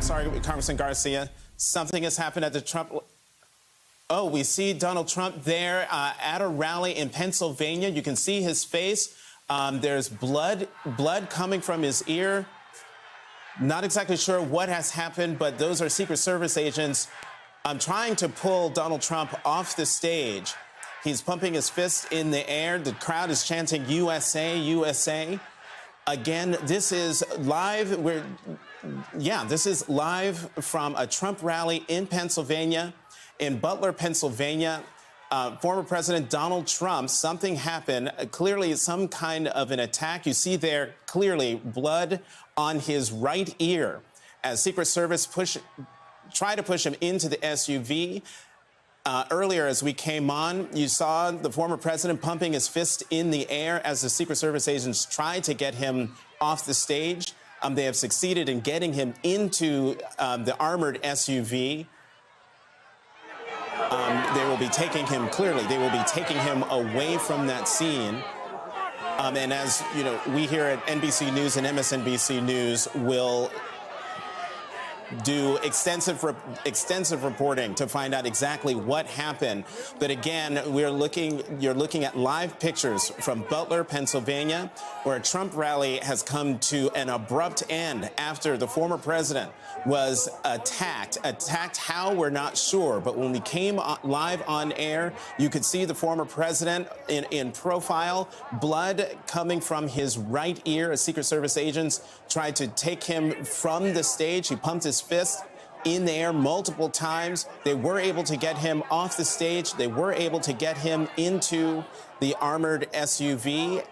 sorry, Congressman Garcia. Something has happened at the Trump. Oh, we see Donald Trump there at a rally in Pennsylvania. You can see his face. There's blood coming from his ear. Not exactly sure what has happened, but those are Secret Service agents trying to pull Donald Trump off the stage. He's pumping his fist in the air. The crowd is chanting USA, USA. Again, this is live. This is live from a Trump rally in Pennsylvania, in Butler, Pennsylvania. Former President Donald Trump, something happened, clearly some kind of an attack. You see there clearly blood on his right ear as Secret Service try to push him into the SUV. Earlier, as we came on, you saw the former president pumping his fist in the air as the Secret Service agents tried to get him off the stage. They have succeeded in getting him into the armored SUV. They will be taking him, clearly, they will be taking him away from that scene. And as you know, we here at NBC News and MSNBC News will do extensive reporting to find out exactly what happened. But again, you're looking at live pictures from Butler, Pennsylvania, where a Trump rally has come to an abrupt end after the former president was attacked. Attacked how, we're not sure. But when we came live on air, you could see the former president in profile, blood coming from his right ear as Secret Service agents tried to take him from the stage. He pumped his fist in the air multiple times. They were able to get him off the stage. They were able to get him into the armored SUV.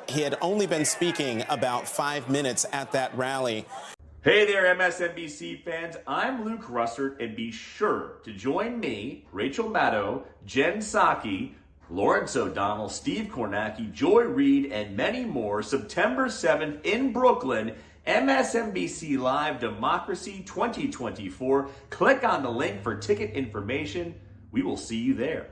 He had only been speaking about 5 minutes at that rally. Hey there, MSNBC fans. I'm Luke Russert, and be sure to join me, Rachel Maddow, Jen Psaki, Lawrence O'Donnell, Steve Kornacki, Joy Reid, and many more September 7th in Brooklyn, MSNBC Live Democracy 2024. Click on the link for ticket information. We will see you there.